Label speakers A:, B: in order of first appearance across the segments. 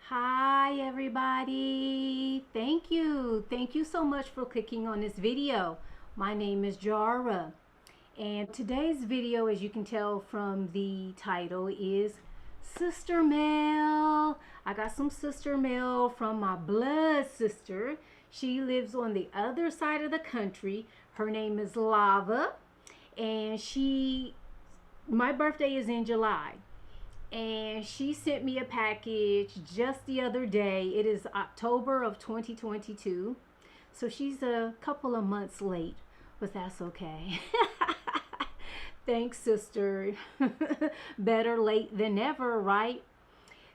A: Hi everybody. Thank you. Thank you so much for clicking on this video. My name is Jara, and today's video, as you can tell from the title, is sister mail. I got some sister mail from my blood sister. She lives on the other side of the country. Her name is Lava, and my birthday is in July, and she sent me a package just the other day. It is October of 2022, so she's a couple of months late, but that's okay. Thanks, sister. Better late than never, right?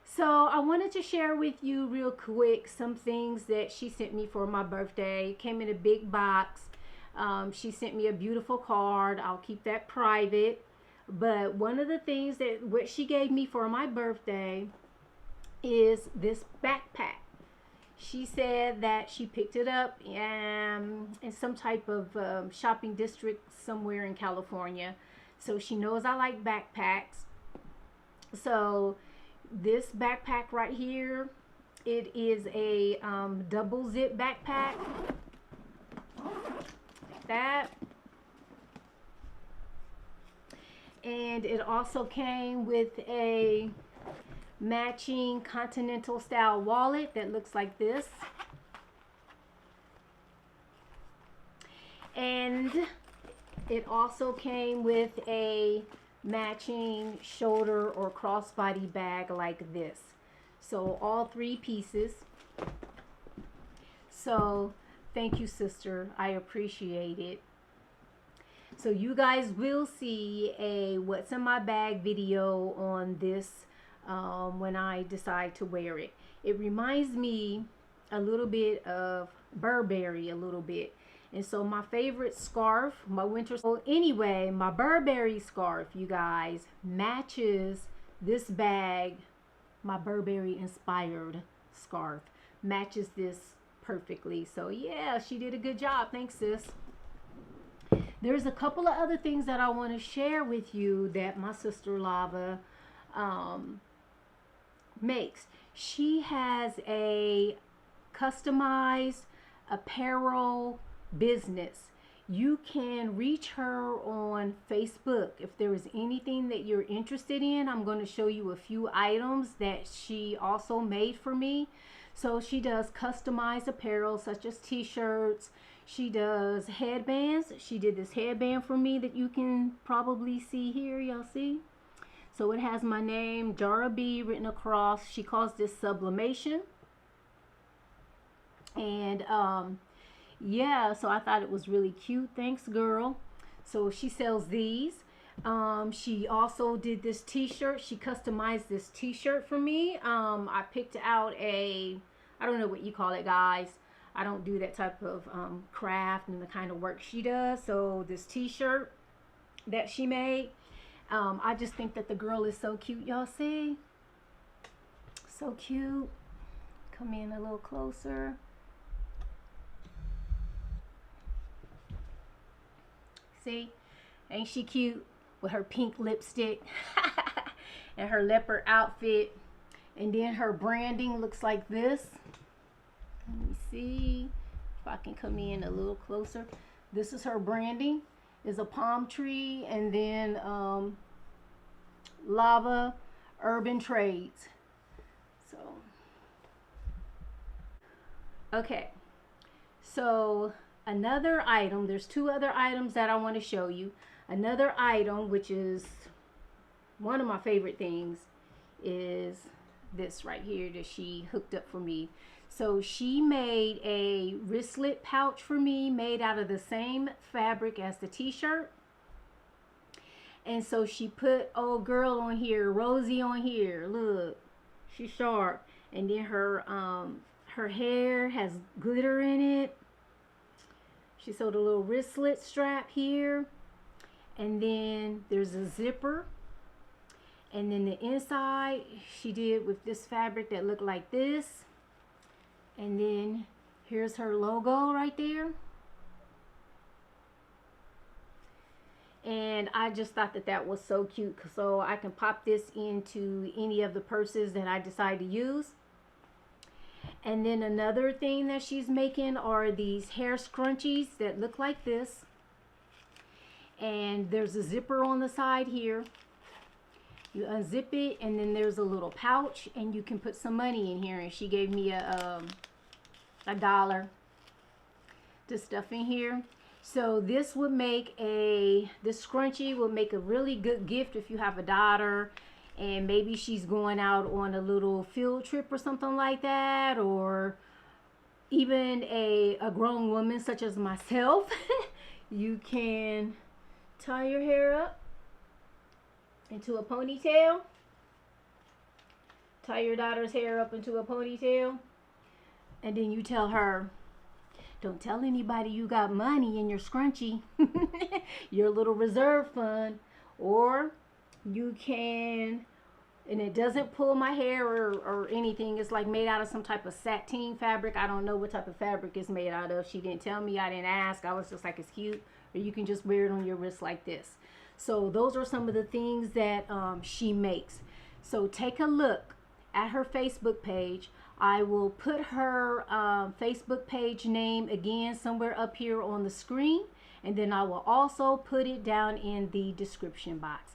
A: So I wanted to share with you real quick some things that she sent me for my birthday. It came in a big box. She sent me a beautiful card. I'll keep that private. But one of the things that what she gave me for my birthday is this backpack. She said that she picked it up in some type of shopping district somewhere in California. So she knows I like backpacks. So this backpack right here, it is a double zip backpack, like that. And it also came with a matching continental style wallet that looks like this. And it also came with a matching shoulder or crossbody bag like this. So all three pieces. So thank you, sister. I appreciate it. So you guys will see a what's in my bag video on this when I decide to wear it. It reminds me a little bit of Burberry a little bit. And so my favorite scarf, my winter, so anyway, my Burberry scarf, you guys, matches this bag. My Burberry inspired scarf matches this perfectly. So yeah, she did a good job. Thanks, sis. There's a couple of other things that I want to share with you that my sister Lava makes. She has a customized apparel business. You can reach her on Facebook. If there is anything that you're interested in, I'm going to show you a few items that she also made for me. So she does customized apparel such as t-shirts. She does headbands. She did this headband for me that you can probably see here. Y'all see? So it has my name, Jara B, written across. She calls this sublimation. And yeah, so I thought it was really cute. Thanks, girl. So she sells these. She also did this t-shirt. She customized this t-shirt for me. I picked out I don't know what you call it, guys. I don't do that type of craft and the kind of work she does. So this t-shirt that she made, I just think that the girl is so cute. Y'all see? So cute. Come in a little closer. See? Ain't she cute? With her pink lipstick and her leopard outfit. And then her branding looks like this. Let me see if I can come in a little closer. This is her branding. Is a palm tree, and then Lava Urban Trades. So okay, so another item, there's two other items that I want to show you. Another item, which is one of my favorite things, is this right here that she hooked up for me. So she made a wristlet pouch for me, made out of the same fabric as the t-shirt. And so she put old girl on here, Rosie on here. Look, she's sharp. And then her hair has glitter in it. She sewed a little wristlet strap here. And then there's a zipper. And then the inside she did with this fabric that looked like this. And then here's her logo right there. And I just thought that that was so cute. So I can pop this into any of the purses that I decide to use. And then another thing that she's making are these hair scrunchies that look like this. And there's a zipper on the side here. You unzip it, and then there's a little pouch, and you can put some money in here. And she gave me a $1 to stuff in here. So this would make this scrunchie will make a really good gift if you have a daughter and maybe she's going out on a little field trip or something like that, or even a grown woman such as myself. You can tie your hair up into a ponytail. Tie your daughter's hair up into a ponytail, and then you tell her, don't tell anybody you got money in your scrunchie, your little reserve fund. Or you can, and it doesn't pull my hair or anything. It's like made out of some type of sateen fabric. I don't know what type of fabric it's made out of. She didn't tell me. I didn't ask. I was just like, it's cute. Or you can just wear it on your wrist like this. So those are some of the things that she makes. So take a look at her Facebook page. I will put her Facebook page name again somewhere up here on the screen, and then I will also put it down in the description box.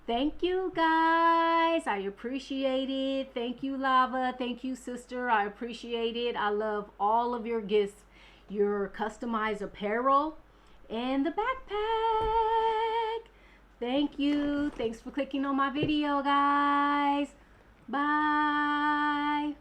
A: Thank you guys. I appreciate it. Thank you, Lava. Thank you, sister. I appreciate it. I love all of your gifts, your customized apparel, and the backpack. Thank you. Thanks for clicking on my video, guys. Bye.